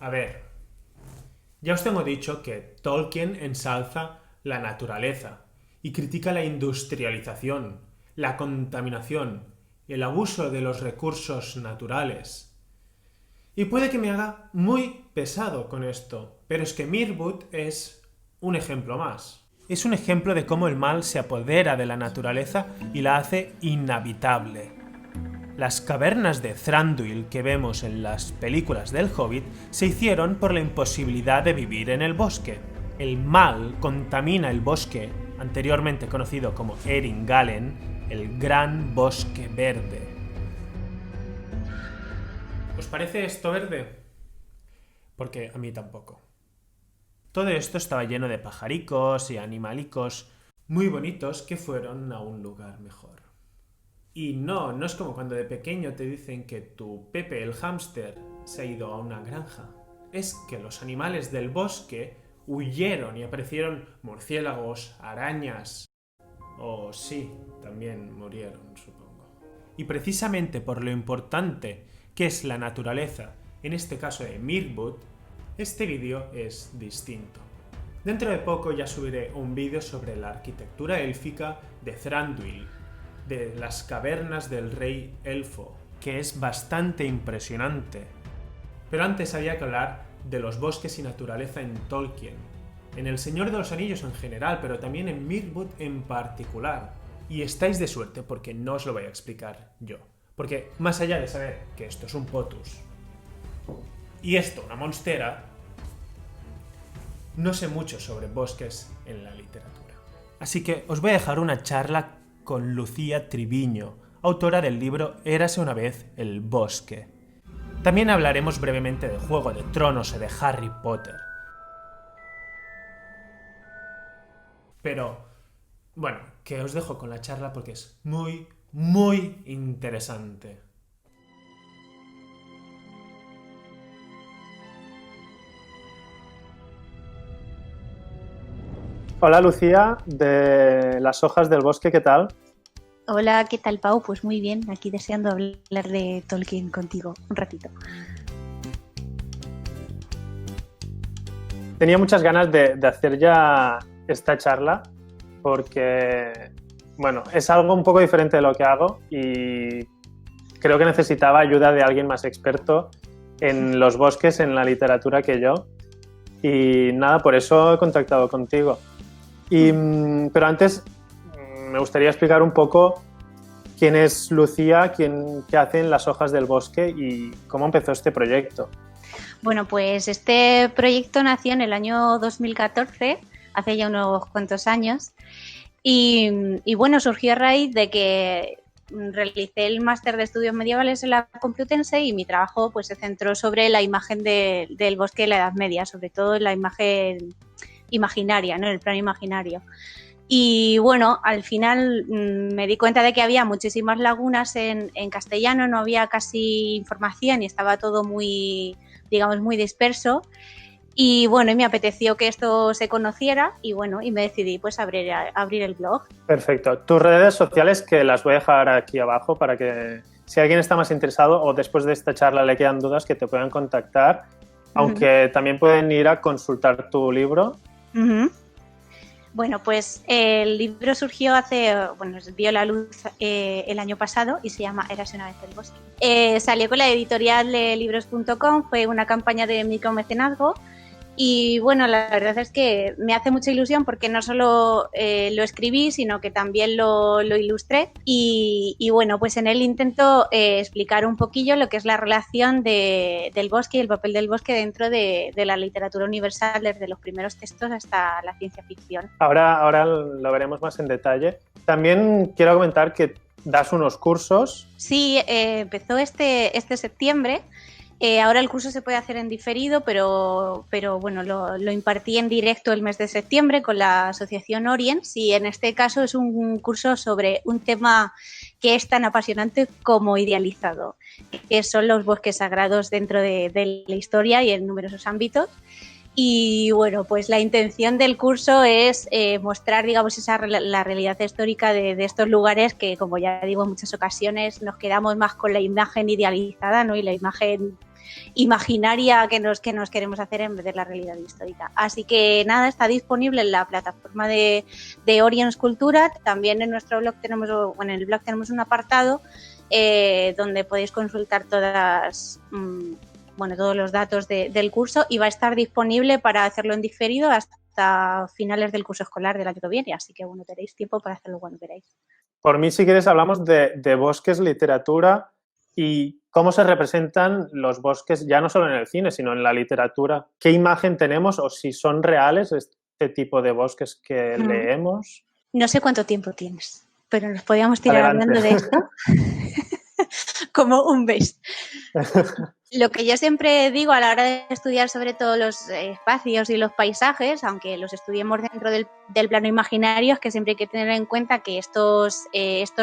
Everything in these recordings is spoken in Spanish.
A ver, ya os tengo dicho que Tolkien ensalza la naturaleza y critica la industrialización, la contaminación y el abuso de los recursos naturales. Y puede que me haga muy pesado con esto, pero es que Mirwood es un ejemplo más. Es un ejemplo de cómo el mal se apodera de la naturaleza y la hace inhabitable. Las cavernas de Thranduil que vemos en las películas del Hobbit se hicieron por la imposibilidad de vivir en el bosque. El mal contamina el bosque, anteriormente conocido como Erin Galen, el Gran Bosque Verde. ¿Os parece esto verde? Porque a mí tampoco. Todo esto estaba lleno de pajaricos y animalicos muy bonitos que fueron a un lugar mejor. Y no es como cuando de pequeño te dicen que tu Pepe el hámster se ha ido a una granja. Es que los animales del bosque huyeron y aparecieron murciélagos, arañas. O sí, también murieron, supongo. Y precisamente por lo importante que es la naturaleza, en este caso de Mirwood, este vídeo es distinto. Dentro de poco ya subiré un vídeo sobre la arquitectura élfica de Thranduil, de las cavernas del rey elfo, que es bastante impresionante. Pero antes había que hablar de los bosques y naturaleza en Tolkien, en El Señor de los Anillos en general, pero también en Mirwood en particular. Y estáis de suerte porque no os lo voy a explicar yo. Porque más allá de saber que esto es un potus y esto una monstera, no sé mucho sobre bosques en la literatura. Así que os voy a dejar una charla con Lucía Triviño, autora del libro Érase una vez el bosque. También hablaremos brevemente de Juego de Tronos y de Harry Potter. Pero, bueno, que os dejo con la charla porque es muy, muy interesante. Hola Lucía, de Las hojas del bosque, ¿qué tal? Hola, ¿qué tal, Pau? Pues muy bien, aquí deseando hablar de Tolkien contigo un ratito. Tenía muchas ganas de hacer ya esta charla porque, bueno, es algo un poco diferente de lo que hago y creo que necesitaba ayuda de alguien más experto en los bosques, en la literatura que yo. Y nada, por eso he contactado contigo. Pero antes me gustaría explicar un poco quién es Lucía, qué hace en Las hojas del bosque y cómo empezó este proyecto. Bueno, pues este proyecto nació en el año 2014, hace ya unos cuantos años, y bueno, surgió a raíz de que realicé el máster de estudios medievales en la Complutense y mi trabajo pues se centró sobre la imagen del bosque de la Edad Media, sobre todo en la imagen imaginaria, ¿no? En el plano imaginario. Y bueno, al final me di cuenta de que había muchísimas lagunas en castellano, no había casi información y estaba todo muy, digamos, muy disperso. Y bueno, y me apeteció que esto se conociera y bueno, y me decidí pues abrir el blog. Perfecto. Tus redes sociales, que las voy a dejar aquí abajo para que si alguien está más interesado o después de esta charla le quedan dudas, que te puedan contactar, aunque también pueden ir a consultar tu libro. Bueno, pues el libro surgió vio la luz el año pasado y se llama Érase una vez el bosque. Salió con la editorial de libros.com, fue una campaña de micromecenazgo y bueno, la verdad es que me hace mucha ilusión porque no solo lo escribí, sino que también lo ilustré y bueno, pues en él intento explicar un poquillo lo que es la relación del bosque y el papel del bosque dentro de la literatura universal, desde los primeros textos hasta la ciencia ficción. Ahora lo veremos más en detalle. También quiero comentar que das unos cursos. Sí, empezó este septiembre. Ahora el curso se puede hacer en diferido, pero bueno, lo impartí en directo el mes de septiembre con la asociación Oriens y en este caso es un curso sobre un tema que es tan apasionante como idealizado, que son los bosques sagrados dentro de la historia y en numerosos ámbitos. Y bueno, pues la intención del curso es mostrar, digamos, la realidad histórica de estos lugares que, como ya digo en muchas ocasiones, nos quedamos más con la imagen idealizada, ¿no? Y la imagen imaginaria que nos queremos hacer en vez de la realidad histórica. Así que nada, está disponible en la plataforma de Orion Escultura. También en nuestro blog en el blog tenemos un apartado donde podéis consultar todos los datos del curso, y va a estar disponible para hacerlo en diferido hasta finales del curso escolar del año que viene. Así que tenéis tiempo para hacerlo cuando queráis. Por mí, si quieres, hablamos de bosques, literatura y cómo se representan los bosques ya no solo en el cine, sino en la literatura. ¿Qué imagen tenemos o si son reales este tipo de bosques que leemos? No sé cuánto tiempo tienes, pero nos podíamos tirar Adelante. hablando de esto como un mes. Lo que yo siempre digo a la hora de estudiar sobre todo los espacios y los paisajes, aunque los estudiemos dentro del plano imaginario, es que siempre hay que tener en cuenta que estos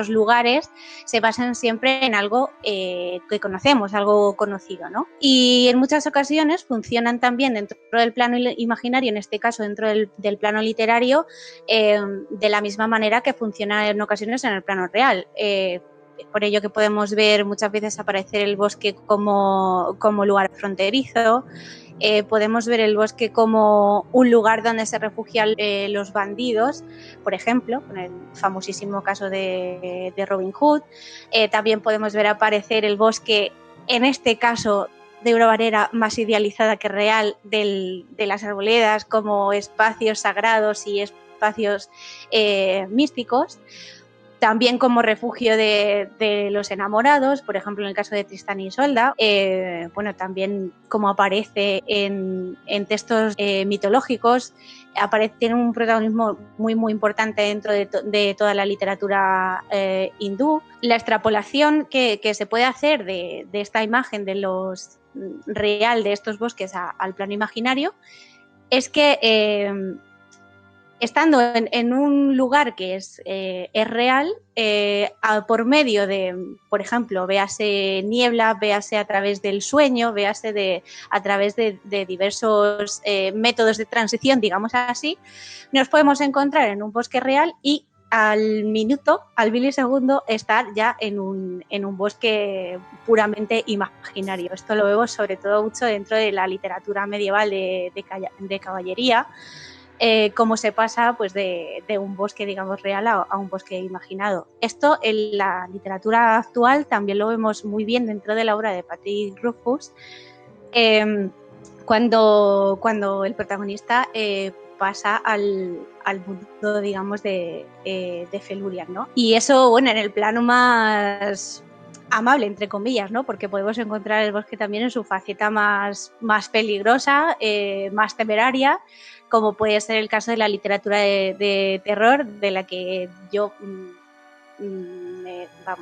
lugares se basan siempre en algo que conocemos, algo conocido, ¿no? Y en muchas ocasiones funcionan también dentro del plano imaginario, en este caso dentro del plano literario, de la misma manera que funciona en ocasiones en el plano real. Por ello que podemos ver muchas veces aparecer el bosque como lugar fronterizo, podemos ver el bosque como un lugar donde se refugian los bandidos, por ejemplo, con el famosísimo caso de Robin Hood. También podemos ver aparecer el bosque, en este caso de una manera más idealizada que real, de las arboledas como espacios sagrados y espacios místicos. También como refugio de los enamorados, por ejemplo en el caso de Tristán y Isolda. También como aparece en textos mitológicos, tiene un protagonismo muy muy importante dentro de toda la literatura hindú. La extrapolación que se puede hacer de esta imagen de los real de estos bosques al plano imaginario es que estando en un lugar que es real, por medio de, por ejemplo, véase niebla, véase a través del sueño, véase a través de diversos métodos de transición, digamos así, nos podemos encontrar en un bosque real y al minuto, al milisegundo, estar ya en un bosque puramente imaginario. Esto lo vemos sobre todo mucho dentro de la literatura medieval de caballería, cómo se pasa pues de un bosque, digamos, real a un bosque imaginado. Esto en la literatura actual también lo vemos muy bien dentro de la obra de Patrick Rothfuss, cuando el protagonista pasa al mundo, digamos, de Felurian, ¿no? Y eso, en el plano más amable, entre comillas, ¿no? Porque podemos encontrar el bosque también en su faceta más peligrosa, más temeraria, como puede ser el caso de la literatura de terror, de la que yo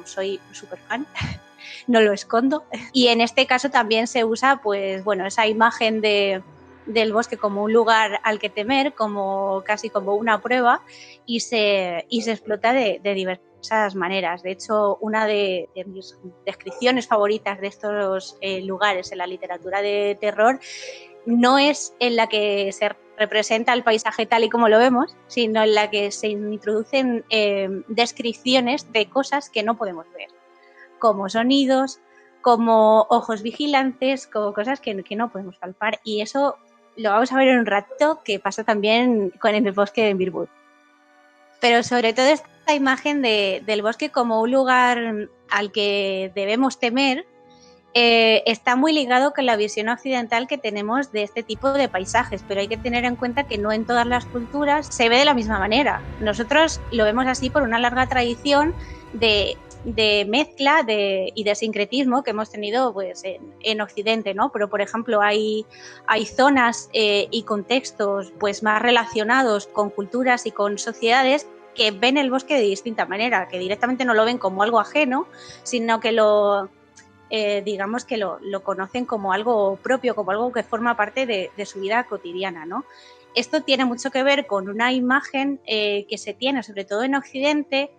soy súper fan, no lo escondo. Y en este caso también se usa, pues, esa imagen del bosque como un lugar al que temer, casi como una prueba, y se explota de diversas maneras. De hecho, una de mis descripciones favoritas de estos lugares en la literatura de terror no es en la que se representa el paisaje tal y como lo vemos, sino en la que se introducen descripciones de cosas que no podemos ver, como sonidos, como ojos vigilantes, como cosas que no podemos palpar. Y eso lo vamos a ver en un rato, que pasa también con el bosque de Mirwood. Pero sobre todo esta imagen del bosque como un lugar al que debemos temer, está muy ligado con la visión occidental que tenemos de este tipo de paisajes, pero hay que tener en cuenta que no en todas las culturas se ve de la misma manera. Nosotros lo vemos así por una larga tradición de mezcla y de sincretismo que hemos tenido, pues, en Occidente, ¿no? Pero, por ejemplo, hay zonas y contextos, pues, más relacionados con culturas y con sociedades que ven el bosque de distinta manera, que directamente no lo ven como algo ajeno, sino que digamos que lo conocen como algo propio, como algo que forma parte de su vida cotidiana, ¿no? Esto tiene mucho que ver con una imagen que se tiene, sobre todo en Occidente,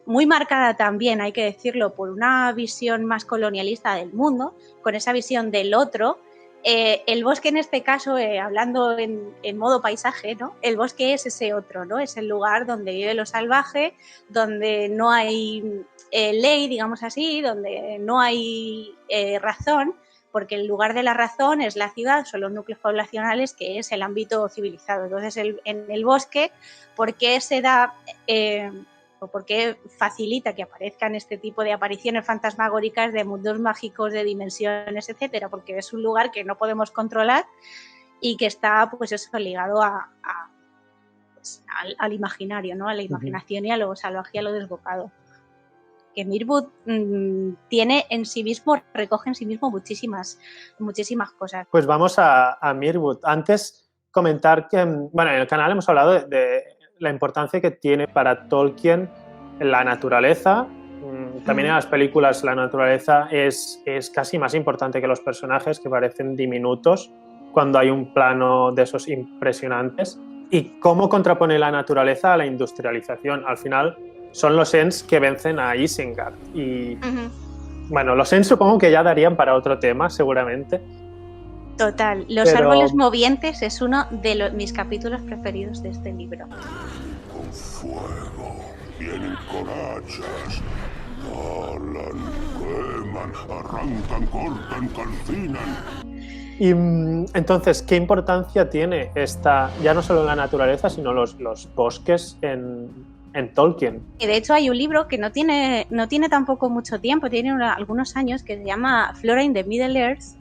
muy marcada también, hay que decirlo, por una visión más colonialista del mundo, con esa visión del otro. El bosque, en este caso, hablando en modo paisaje, ¿no? El bosque es ese otro, ¿no? Es el lugar donde vive lo salvaje, donde no hay ley, digamos así, donde no hay razón, porque el lugar de la razón es la ciudad, son los núcleos poblacionales, que es el ámbito civilizado. Entonces, en el bosque, ¿por qué se da o por qué facilita que aparezcan este tipo de apariciones fantasmagóricas de mundos mágicos, de dimensiones, etcétera? Porque es un lugar que no podemos controlar y que está, pues eso, ligado pues, al imaginario, ¿no? A la imaginación y a lo salvaje y a lo desbocado. Que Mirwood tiene en sí mismo, recoge en sí mismo muchísimas cosas. Pues vamos a Mirwood. Antes comentar que, bueno, en el canal hemos hablado de la importancia que tiene para Tolkien la naturaleza. También en las películas la naturaleza es casi más importante que los personajes, que parecen diminutos cuando hay un plano de esos impresionantes. Y cómo contrapone la naturaleza a la industrialización. Al final son los Ents que vencen a Isengard. Y bueno, los Ents supongo que ya darían para otro tema, seguramente. Total. Los árboles movientes es uno de mis capítulos preferidos de este libro. Con fuego, vienen con hachas, talan, queman, arrancan, cortan, calcinan. Y entonces, ¿qué importancia tiene esta, ya no solo la naturaleza, sino los bosques en Tolkien? De hecho, hay un libro que no tiene tampoco mucho tiempo, tiene algunos años, que se llama Flora in the Middle Earth,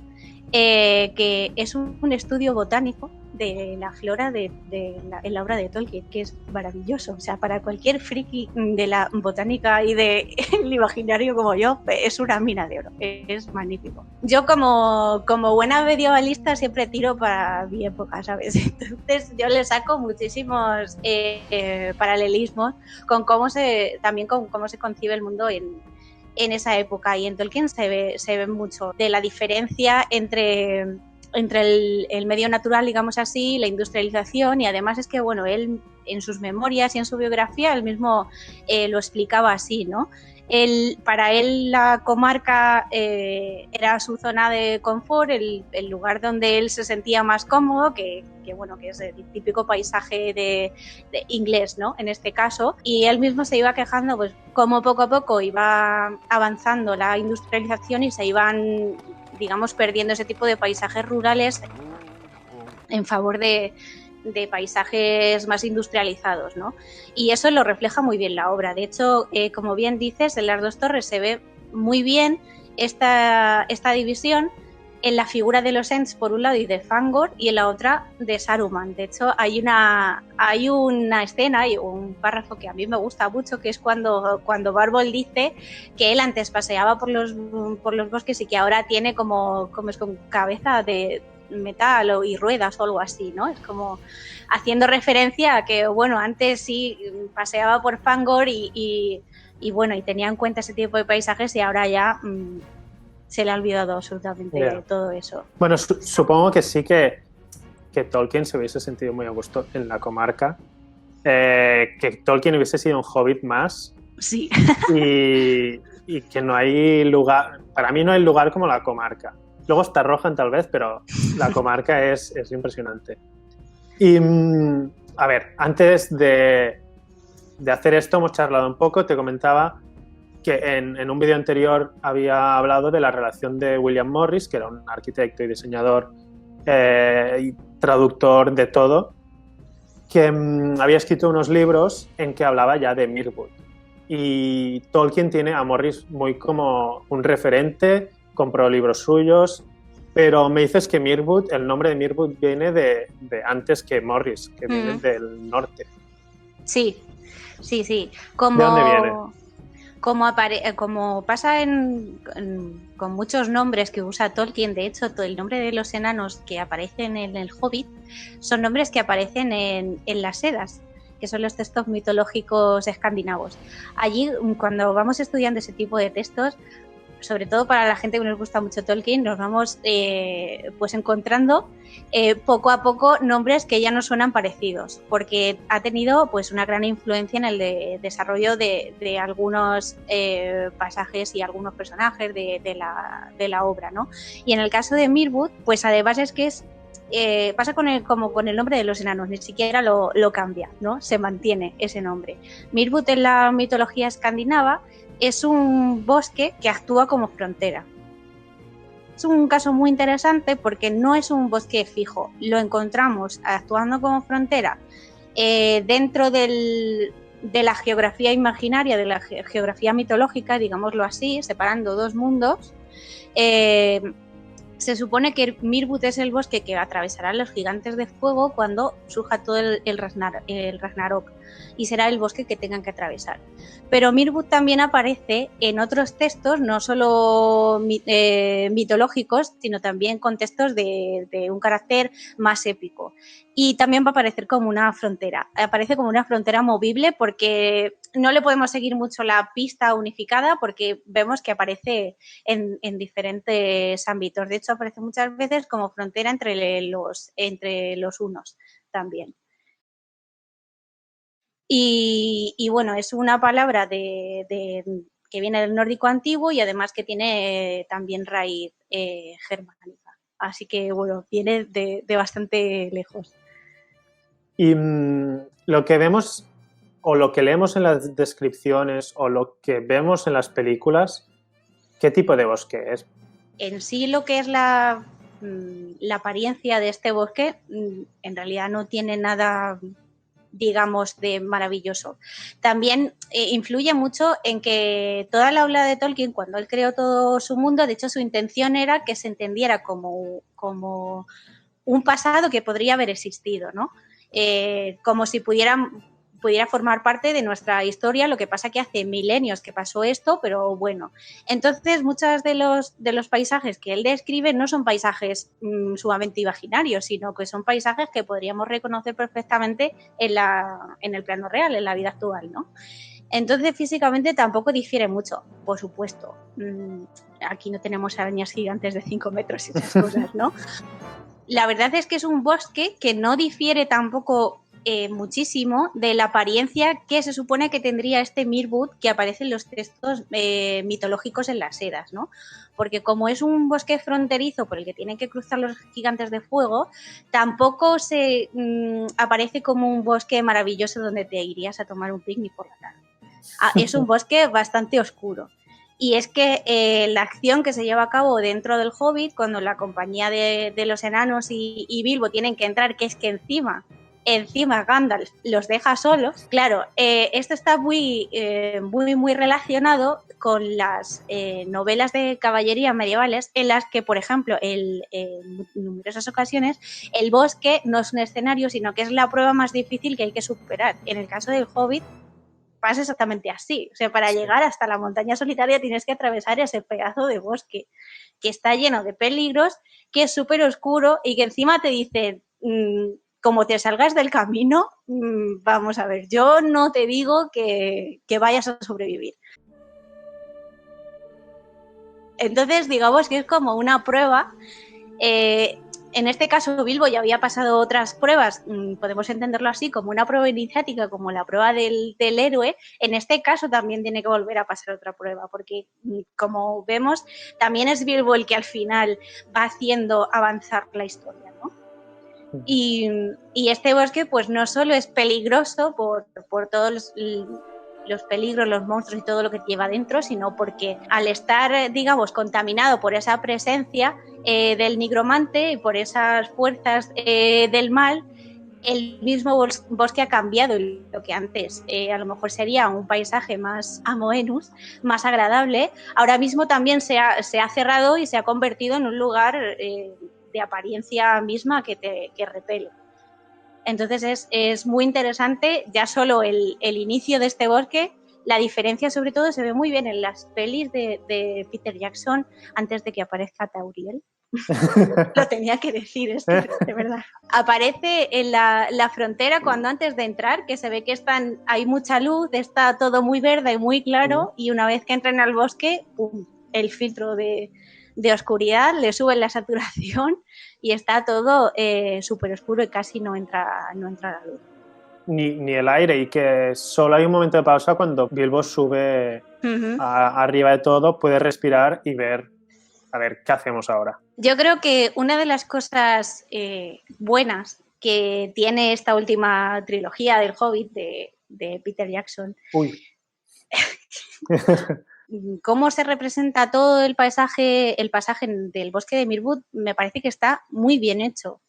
que es un estudio botánico de la flora en la obra de Tolkien, que es maravilloso. O sea, para cualquier friki de la botánica y del imaginario como yo, es una mina de oro, es magnífico. Yo como buena medievalista siempre tiro para mi época, ¿sabes? Entonces yo le saco muchísimos paralelismos con cómo se concibe el mundo en esa época, y en Tolkien se ve mucho de la diferencia entre el medio natural, digamos así, la industrialización, y además es que, bueno, él en sus memorias y en su biografía, él mismo lo explicaba así, ¿no? Para él la comarca era su zona de confort, el lugar donde él se sentía más cómodo, que es el típico paisaje de inglés, ¿no? En este caso, y él mismo se iba quejando, pues, como poco a poco iba avanzando la industrialización y se iban, digamos, perdiendo ese tipo de paisajes rurales en favor de paisajes más industrializados, ¿no? Y eso lo refleja muy bien la obra. De hecho, como bien dices, en Las dos torres se ve muy bien esta división en la figura de los Ents por un lado y de Fangor, y en la otra de Saruman. De hecho, hay una escena y un párrafo que a mí me gusta mucho, que es cuando Barbol dice que él antes paseaba por los bosques y que ahora tiene como es con cabeza de metal y ruedas o algo así, ¿no? Es como haciendo referencia a que, bueno, antes sí paseaba por Fangor y bueno, y tenía en cuenta ese tipo de paisajes, y ahora ya se le ha olvidado absolutamente todo eso. Bueno, supongo que sí que Tolkien se hubiese sentido muy a gusto en la comarca, que Tolkien hubiese sido un hobbit más. Sí. Y que no hay lugar, para mí no hay lugar como la comarca. Luego está Rohan tal vez, pero la comarca es impresionante. Y, a ver, antes de hacer esto hemos charlado un poco. Te comentaba que en un vídeo anterior había hablado de la relación de William Morris, que era un arquitecto y diseñador y traductor de todo, que había escrito unos libros en que hablaba ya de Mirwood. Y Tolkien tiene a Morris muy como un referente, compró libros suyos, pero me dices que Mirwood, el nombre de Mirwood viene de antes que Morris, que viene del norte. Sí. ¿De dónde viene? Como pasa con muchos nombres que usa Tolkien, de hecho, todo el nombre de los enanos que aparecen en el Hobbit son nombres que aparecen en las Edas, que son los textos mitológicos escandinavos. Allí, cuando vamos estudiando ese tipo de textos, sobre todo para la gente que nos gusta mucho Tolkien, nos vamos pues encontrando poco a poco nombres que ya no suenan parecidos, porque ha tenido pues una gran influencia en el desarrollo de algunos pasajes y algunos personajes de la obra, ¿no? Y en el caso de Mirwood, pues además es que pasa como con el nombre de los enanos, ni siquiera lo cambia, ¿no? Se mantiene ese nombre. Mirwood en la mitología escandinava es un bosque que actúa como frontera. es un caso muy interesante porque no es un bosque fijo, lo encontramos actuando como frontera dentro de la geografía imaginaria, de la geografía mitológica, digámoslo así, separando dos mundos. Se supone que Mirwood es el bosque que atravesará los gigantes de fuego cuando surja todo el Ragnarok, y será el bosque que tengan que atravesar. Pero Mirwood también aparece en otros textos, no solo mitológicos, sino también con textos de un carácter más épico. Y también va a aparecer como una frontera. Aparece como una frontera movible porque no le podemos seguir mucho la pista unificada, porque vemos que aparece en diferentes ámbitos. De hecho, aparece muchas veces como frontera entre los unos también. Y bueno, es una palabra que viene del nórdico antiguo y además que tiene también raíz germánica. Así que bueno, viene de bastante lejos. Y lo que vemos o lo que leemos en las descripciones o lo que vemos en las películas, ¿qué tipo de bosque es? En sí, lo que es la apariencia de este bosque, en realidad no tiene nada, digamos, de maravilloso. También influye mucho en que toda la obra de Tolkien, cuando él creó todo su mundo, de hecho su intención era que se entendiera como un pasado que podría haber existido, ¿no? Como si pudiera formar parte de nuestra historia, lo que pasa que hace milenios que pasó esto, pero bueno. Entonces, muchos de los paisajes que él describe no son paisajes sumamente imaginarios, sino que son paisajes que podríamos reconocer perfectamente en el plano real, en la vida actual, ¿no? Entonces, físicamente tampoco difiere mucho, por supuesto. Aquí no tenemos arañas gigantes de 5 metros y esas cosas, ¿no? La verdad es que es un bosque que no difiere tampoco muchísimo de la apariencia que se supone que tendría este Mirwood que aparece en los textos mitológicos en las Edas, ¿no? Porque como es un bosque fronterizo por el que tienen que cruzar los gigantes de fuego, tampoco se aparece como un bosque maravilloso donde te irías a tomar un picnic por la tarde. Es un bosque bastante oscuro. Y es que la acción que se lleva a cabo dentro del Hobbit, cuando la compañía de los enanos y Bilbo tienen que entrar, que es que encima Gandalf los deja solos, claro, esto está muy relacionado con las novelas de caballería medievales, en las que, por ejemplo, en numerosas ocasiones, el bosque no es un escenario, sino que es la prueba más difícil que hay que superar. En el caso del Hobbit, pasa exactamente así. O sea, para llegar hasta la montaña solitaria tienes que atravesar ese pedazo de bosque que está lleno de peligros, que es súper oscuro y que encima te dicen, como te salgas del camino, vamos a ver, yo no te digo que vayas a sobrevivir. Entonces, digamos que es como una prueba. En este caso, Bilbo ya había pasado otras pruebas, podemos entenderlo así, como una prueba iniciática, como la prueba del héroe. En este caso también tiene que volver a pasar otra prueba, porque como vemos, también es Bilbo el que al final va haciendo avanzar la historia, ¿no? Y este bosque pues no solo es peligroso por todos los peligros, los monstruos y todo lo que lleva dentro, sino porque al estar, digamos, contaminado por esa presencia del nigromante y por esas fuerzas del mal, el mismo bosque ha cambiado. Lo que antes a lo mejor sería un paisaje más amoenus, más agradable, ahora mismo también se ha cerrado y se ha convertido en un lugar de apariencia misma que repele. Entonces es muy interesante ya solo el inicio de este bosque. La diferencia sobre todo se ve muy bien en las pelis de Peter Jackson antes de que aparezca Tauriel. Lo tenía que decir, es que de verdad. Aparece en la frontera cuando antes de entrar, que se ve que hay mucha luz, está todo muy verde y muy claro, y una vez que entran al bosque, ¡pum!, el filtro de oscuridad, le suben la saturación y está todo súper oscuro y casi no entra la luz. Ni el aire, y que solo hay un momento de pausa cuando Bilbo sube arriba de todo, puede respirar y ver, a ver, ¿qué hacemos ahora? Yo creo que una de las cosas buenas que tiene esta última trilogía del Hobbit de Peter Jackson cómo se representa todo el pasaje del bosque de Mirwood, me parece que está muy bien hecho.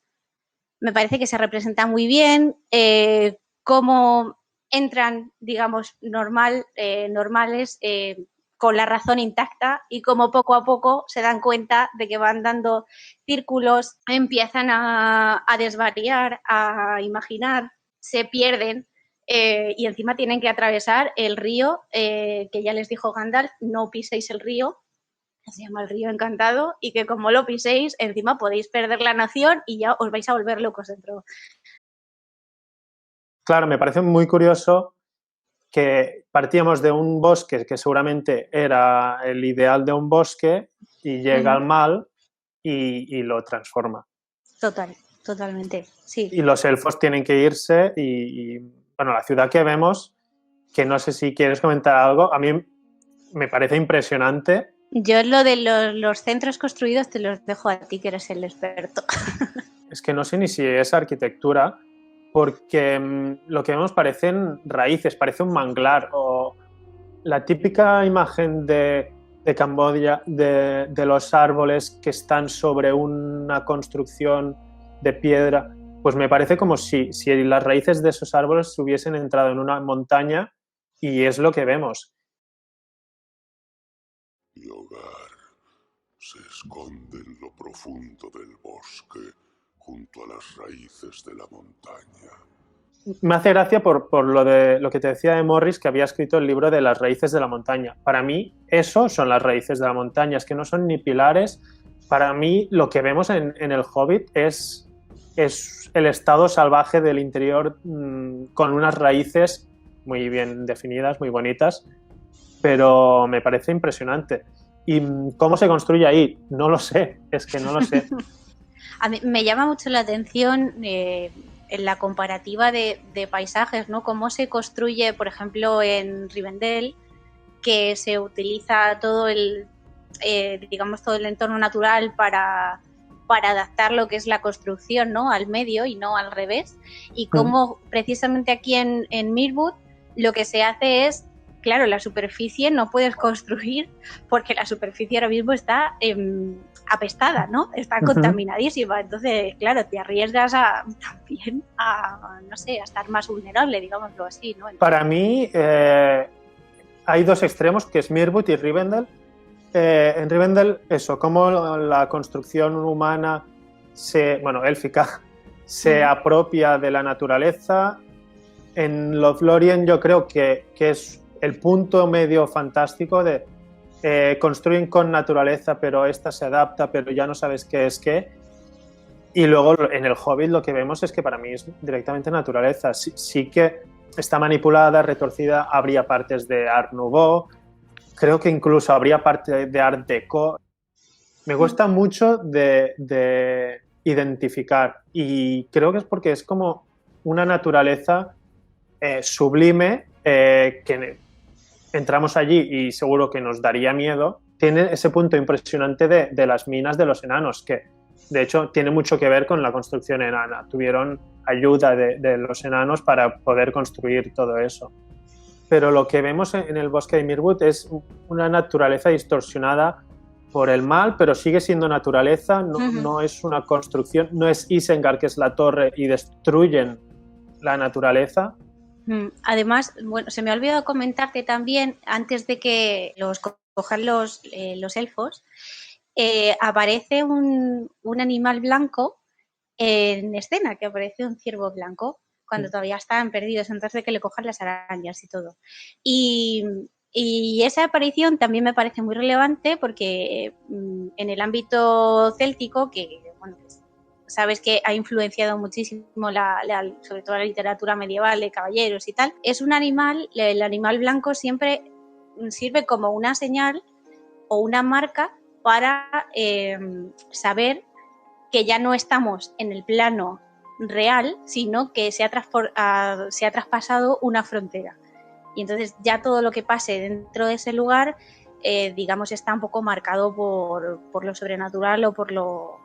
Me parece que se representa muy bien cómo entran, digamos, normales con la razón intacta y cómo poco a poco se dan cuenta de que van dando círculos, empiezan a desvariar, a imaginar, se pierden y encima tienen que atravesar el río que ya les dijo Gandalf, no piséis el río, se llama el río encantado y que como lo piséis encima podéis perder la nación y ya os vais a volver locos dentro. Claro, me parece muy curioso que partíamos de un bosque que seguramente era el ideal de un bosque y llega al mal y lo transforma. Totalmente, sí. Y los elfos tienen que irse y bueno, la ciudad que vemos, que no sé si quieres comentar algo, a mí me parece impresionante. Yo lo de los centros construidos te los dejo a ti, que eres el experto. Es que no sé ni si es arquitectura, porque lo que vemos parecen raíces, parece un manglar o la típica imagen de Camboya, de los árboles que están sobre una construcción de piedra, pues me parece como si las raíces de esos árboles hubiesen entrado en una montaña y es lo que vemos. Mi hogar se esconde en lo profundo del bosque, junto a las raíces de la montaña. Me hace gracia por lo que te decía de Morris, que había escrito el libro de las raíces de la montaña. Para mí, eso son las raíces de la montaña, es que no son ni pilares. Para mí, lo que vemos en El Hobbit es el estado salvaje del interior con unas raíces muy bien definidas, muy bonitas, pero me parece impresionante. ¿Y cómo se construye ahí? No lo sé, es que no lo sé. A mí me llama mucho la atención en la comparativa de paisajes, ¿no? Cómo se construye, por ejemplo, en Rivendell, que se utiliza todo digamos, todo el entorno natural para adaptar lo que es la construcción, ¿no? Al medio y no al revés. Y cómo precisamente aquí en Mirwood lo que se hace es, claro, la superficie no puedes construir porque la superficie ahora mismo está apestada, ¿no? Está contaminadísima. Entonces, claro, te arriesgas también a, no sé, a estar más vulnerable, digámoslo así, ¿no? Entonces, para mí hay dos extremos, que es Mirwood y Rivendell. En Rivendell, eso, cómo la construcción humana, élfica, se apropia de la naturaleza. En Lothlórien yo creo que es el punto medio fantástico de construyen con naturaleza, pero esta se adapta, pero ya no sabes qué es qué. Y luego en El Hobbit lo que vemos es que para mí es directamente naturaleza. Sí que está manipulada, retorcida, habría partes de Art Nouveau, creo que incluso habría parte de Art Deco. Me cuesta mucho de identificar y creo que es porque es como una naturaleza sublime que entramos allí y seguro que nos daría miedo. Tiene ese punto impresionante de las minas de los enanos, que de hecho tiene mucho que ver con la construcción enana. Tuvieron ayuda de los enanos para poder construir todo eso. Pero lo que vemos en el bosque de Mirwood es una naturaleza distorsionada por el mal, pero sigue siendo naturaleza, no es una construcción, no es Isengard, que es la torre, y destruyen la naturaleza. Además, bueno, se me ha olvidado comentarte también, antes de que los cojan los elfos, aparece un animal blanco en escena, que aparece un ciervo blanco, cuando todavía estaban perdidos, antes de que le cojan las arañas y todo. Y esa aparición también me parece muy relevante porque en el ámbito céltico, que bueno, sabes que ha influenciado muchísimo sobre todo la literatura medieval de caballeros y tal, es un animal, el animal blanco siempre sirve como una señal o una marca para saber que ya no estamos en el plano real, sino que se ha traspasado una frontera. Y entonces ya todo lo que pase dentro de ese lugar, digamos, está un poco marcado por lo sobrenatural o por lo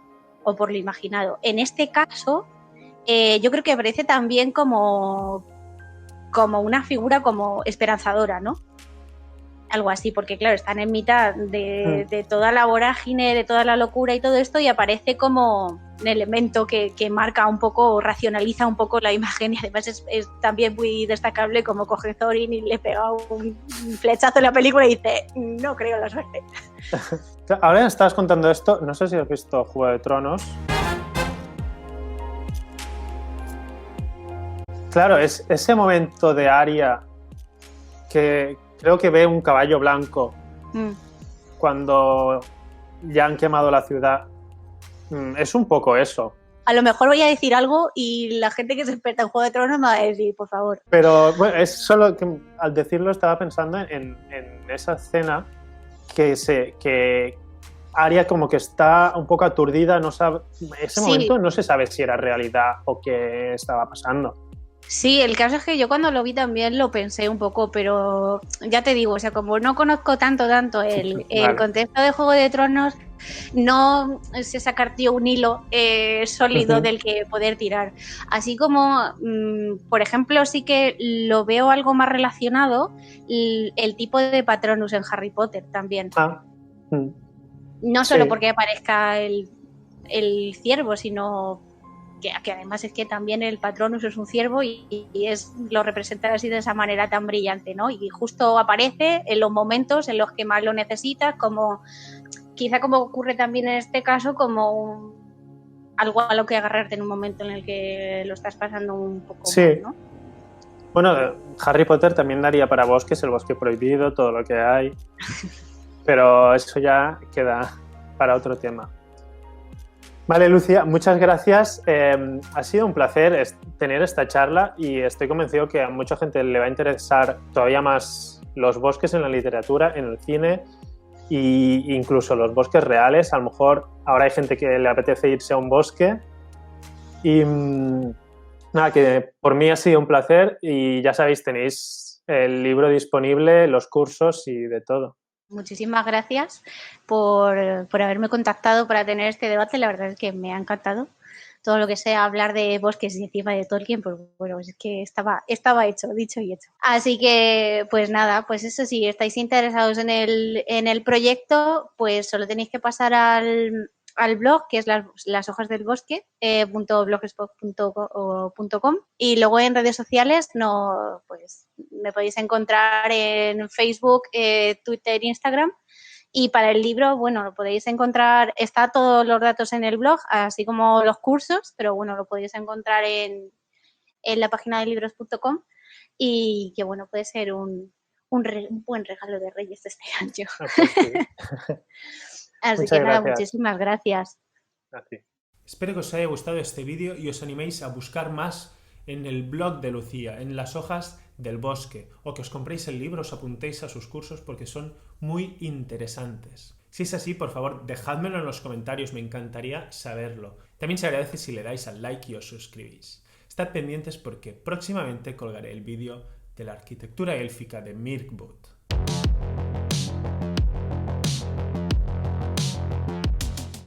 imaginado. En este caso, yo creo que aparece también como una figura como esperanzadora, ¿no? algo así, porque claro, están en mitad de toda la vorágine, de toda la locura y todo esto, y aparece como un elemento que marca un poco, racionaliza un poco la imagen, y además es también muy destacable como coge Thorin y le pega un flechazo en la película y dice, no creo en la suerte. Ahora estabas contando esto, no sé si has visto Juego de Tronos. Claro, es ese momento de Arya que creo que ve un caballo blanco cuando ya han quemado la ciudad. Es un poco eso. A lo mejor voy a decir algo y la gente que se experta en Juego de Tronos me va a decir, por favor. Pero bueno, es solo que al decirlo estaba pensando en esa escena que Arya como que está un poco aturdida, no sabe, ese momento no se sabe si era realidad o qué estaba pasando. Sí, el caso es que yo cuando lo vi también lo pensé un poco, pero ya te digo, o sea, como no conozco tanto el contexto de Juego de Tronos, no sé sacar un hilo sólido del que poder tirar. Así como, por ejemplo, sí que lo veo algo más relacionado, el tipo de Patronus en Harry Potter también. No solo porque aparezca el ciervo, sino que además es que también el Patronus es un ciervo y lo representa así de esa manera tan brillante, ¿no? Y justo aparece en los momentos en los que más lo necesitas, quizá como ocurre también en este caso, como algo a lo que agarrarte en un momento en el que lo estás pasando un poco mal, ¿no? Bueno, Harry Potter también daría para bosques, el bosque prohibido, todo lo que hay, pero eso ya queda para otro tema. Vale, Lucía, muchas gracias. Ha sido un placer tener esta charla y estoy convencido que a mucha gente le va a interesar todavía más los bosques en la literatura, en el cine e incluso los bosques reales. A lo mejor ahora hay gente que le apetece irse a un bosque y nada, que por mí ha sido un placer y ya sabéis, tenéis el libro disponible, los cursos y de todo. Muchísimas gracias por haberme contactado para tener este debate. La verdad es que me ha encantado. Todo lo que sea hablar de bosques y encima de Tolkien, pues bueno, es que estaba hecho, dicho y hecho. Así que, pues nada, pues eso, si estáis interesados en el proyecto, pues solo tenéis que pasar al blog, que es las hojas del bosque, .blogspot.com, y luego en redes sociales pues me podéis encontrar en Facebook, Twitter, Instagram. Y para el libro, bueno, lo podéis encontrar, está todos los datos en el blog, así como los cursos, pero bueno, lo podéis encontrar en la página de libros.com y que bueno, puede ser un buen regalo de Reyes este año. Así que nada, muchísimas gracias. Espero que os haya gustado este vídeo y os animéis a buscar más en el blog de Lucía, en las hojas del bosque, o que os compréis el libro, os apuntéis a sus cursos porque son muy interesantes. Si es así, por favor, dejádmelo en los comentarios, me encantaría saberlo. También se agradece si le dais al like y os suscribís. Estad pendientes porque próximamente colgaré el vídeo de la arquitectura élfica de Mirkwood.